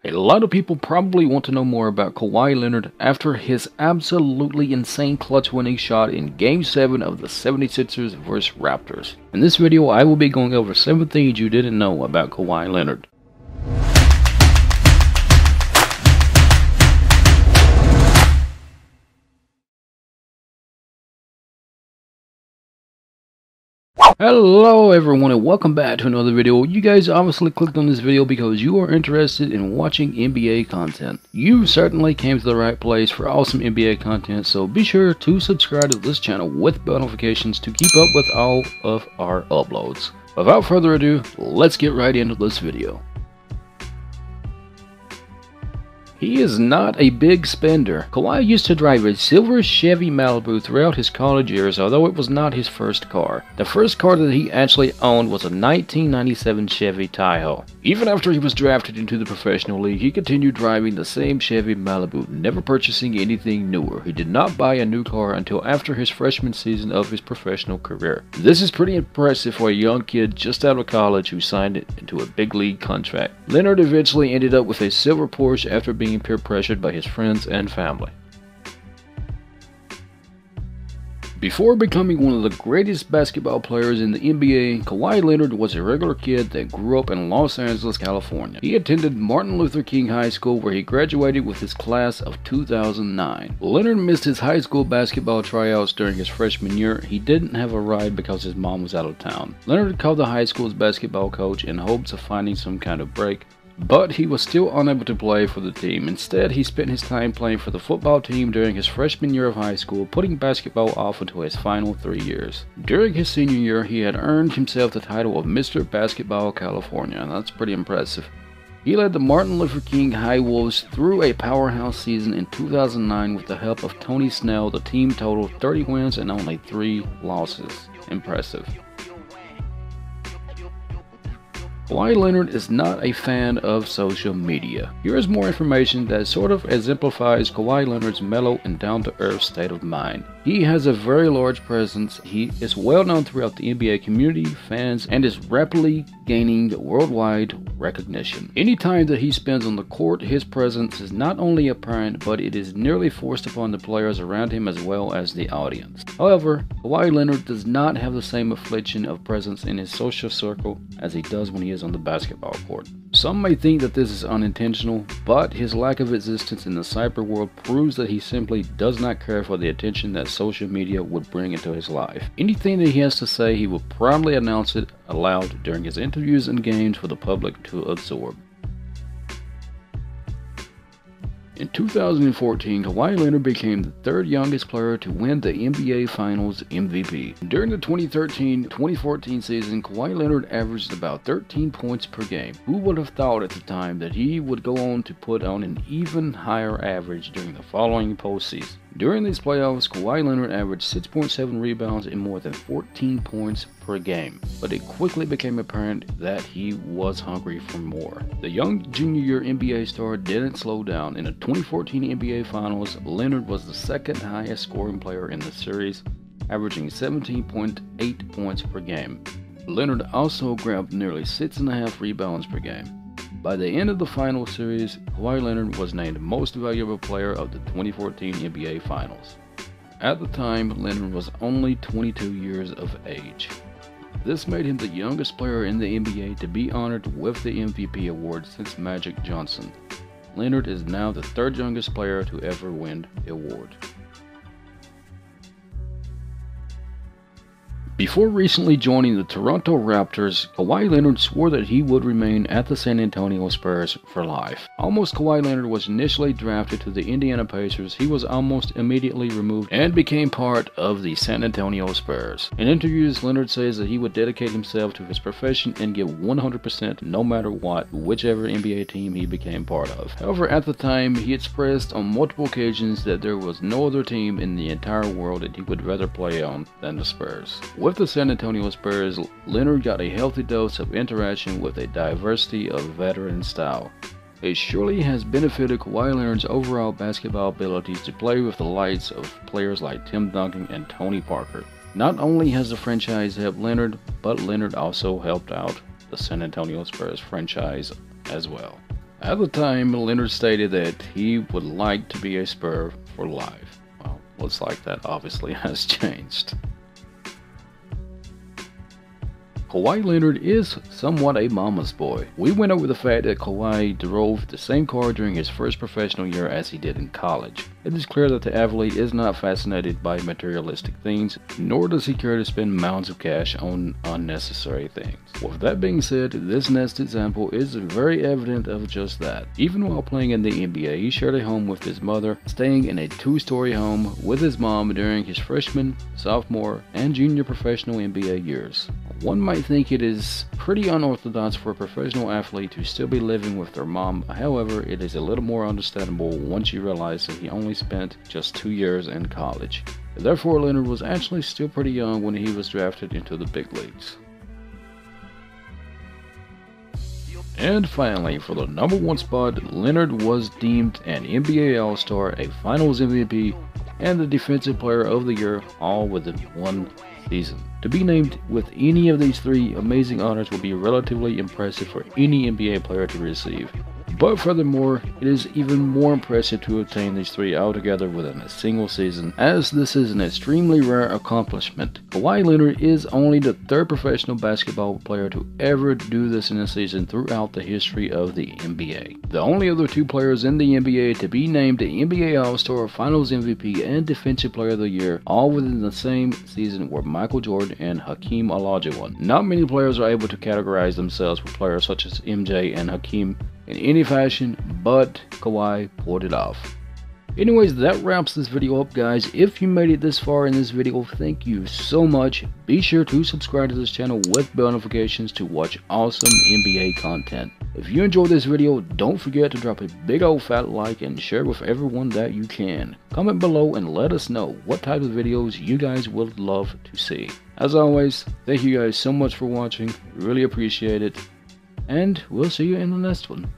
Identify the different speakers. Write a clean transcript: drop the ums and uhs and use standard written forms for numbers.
Speaker 1: A lot of people probably want to know more about Kawhi Leonard after his absolutely insane clutch winning shot in Game 7 of the 76ers vs Raptors. In this video, I will be going over 7 things you didn't know about Kawhi Leonard. Hello everyone and welcome back to another video. You guys obviously clicked on this video because you are interested in watching NBA content. You certainly came to the right place for awesome NBA content, so be sure to subscribe to this channel with bell notifications to keep up with all of our uploads. Without further ado, let's get right into this video. He is not a big spender. Kawhi used to drive a silver Chevy Malibu throughout his college years, although it was not his first car. The first car that he actually owned was a 1997 Chevy Tahoe. Even after he was drafted into the professional league, he continued driving the same Chevy Malibu, never purchasing anything newer. He did not buy a new car until after his freshman season of his professional career. This is pretty impressive for a young kid just out of college who signed it into a big league contract. Leonard eventually ended up with a silver Porsche after being peer pressured by his friends and family. Before becoming one of the greatest basketball players in the NBA, Kawhi Leonard was a regular kid that grew up in Los Angeles, California. He attended Martin Luther King High School, where he graduated with his class of 2009. Leonard missed his high school basketball tryouts during his freshman year. He didn't have a ride because his mom was out of town. Leonard called the high school's basketball coach in hopes of finding some kind of break, but he was still unable to play for the team. Instead, he spent his time playing for the football team during his freshman year of high school, putting basketball off until his final 3 years. During his senior year, he had earned himself the title of Mr. Basketball California, and that's pretty impressive. He led the Martin Luther King High Wolves through a powerhouse season in 2009 with the help of Tony Snell. The team totaled 30 wins and only 3 losses. Impressive. Kawhi Leonard is not a fan of social media. Here is more information that sort of exemplifies Kawhi Leonard's mellow and down-to-earth state of mind. He has a very large presence. He is well known throughout the NBA community, fans, and is rapidly gaining worldwide recognition. Any time that he spends on the court, his presence is not only apparent, but it is nearly forced upon the players around him as well as the audience. However, Kawhi Leonard does not have the same affliction of presence in his social circle as he does when he is on the basketball court. Some may think that this is unintentional, but his lack of existence in the cyber world proves that he simply does not care for the attention that social media would bring into his life. Anything that he has to say, he will proudly announce it aloud during his interviews and games for the public to absorb. In 2014, Kawhi Leonard became the 3rd youngest player to win the NBA Finals MVP. During the 2013-2014 season, Kawhi Leonard averaged about 13 points per game. Who would have thought at the time that he would go on to put on an even higher average during the following postseason? During these playoffs, Kawhi Leonard averaged 6.7 rebounds and more than 14 points per game, but it quickly became apparent that he was hungry for more. The young junior year NBA star didn't slow down. In the 2014 NBA Finals, Leonard was the 2nd highest scoring player in the series, averaging 17.8 points per game. Leonard also grabbed nearly 6.5 rebounds per game. By the end of the final series, Kawhi Leonard was named Most Valuable Player of the 2014 NBA Finals. At the time, Leonard was only 22 years of age. This made him the youngest player in the NBA to be honored with the MVP award since Magic Johnson. Leonard is now the 3rd youngest player to ever win the award. Before recently joining the Toronto Raptors, Kawhi Leonard swore that he would remain at the San Antonio Spurs for life. Almost Kawhi Leonard was initially drafted to the Indiana Pacers, he was almost immediately removed and became part of the San Antonio Spurs. In interviews, Leonard says that he would dedicate himself to his profession and give 100% no matter what, whichever NBA team he became part of. However, at the time, he expressed on multiple occasions that there was no other team in the entire world that he would rather play on than the Spurs. With the San Antonio Spurs, Leonard got a healthy dose of interaction with a diversity of veteran style. It surely has benefited Kawhi Leonard's overall basketball abilities to play with the likes of players like Tim Duncan and Tony Parker. Not only has the franchise helped Leonard, but Leonard also helped out the San Antonio Spurs franchise as well. At the time, Leonard stated that he would like to be a Spur for life. Well, looks like that obviously has changed. Kawhi Leonard is somewhat a mama's boy. We went over the fact that Kawhi drove the same car during his first professional year as he did in college. It is clear that the athlete is not fascinated by materialistic things, nor does he care to spend mounds of cash on unnecessary things. With that being said, this next example is very evident of just that. Even while playing in the NBA, he shared a home with his mother, staying in a 2-story home with his mom during his freshman, sophomore, and junior professional NBA years. One might think it is pretty unorthodox for a professional athlete to still be living with their mom. However, it is a little more understandable once you realize that he only spent just 2 years in college. Therefore, Leonard was actually still pretty young when he was drafted into the big leagues. And finally, for the number 1 spot, Leonard was deemed an NBA All-Star, a Finals MVP, and the Defensive Player of the Year, all within one season. To be named with any of these 3 amazing honors would be relatively impressive for any NBA player to receive. But furthermore, it is even more impressive to obtain these 3 altogether within a single season, as this is an extremely rare accomplishment. Kawhi Leonard is only the 3rd professional basketball player to ever do this in a season throughout the history of the NBA. The only other 2 players in the NBA to be named the NBA All-Star, Finals MVP, and Defensive Player of the Year, all within the same season, were Michael Jordan and Hakeem Olajuwon. Not many players are able to categorize themselves with players such as MJ and Hakeem in any fashion, but Kawhi pulled it off. Anyways, that wraps this video up, guys. If you made it this far in this video, thank you so much. Be sure to subscribe to this channel with bell notifications to watch awesome NBA content. If you enjoyed this video, don't forget to drop a big old fat like and share with everyone that you can. Comment below and let us know what type of videos you guys would love to see. As always, thank you guys so much for watching. Really appreciate it. And we'll see you in the next one.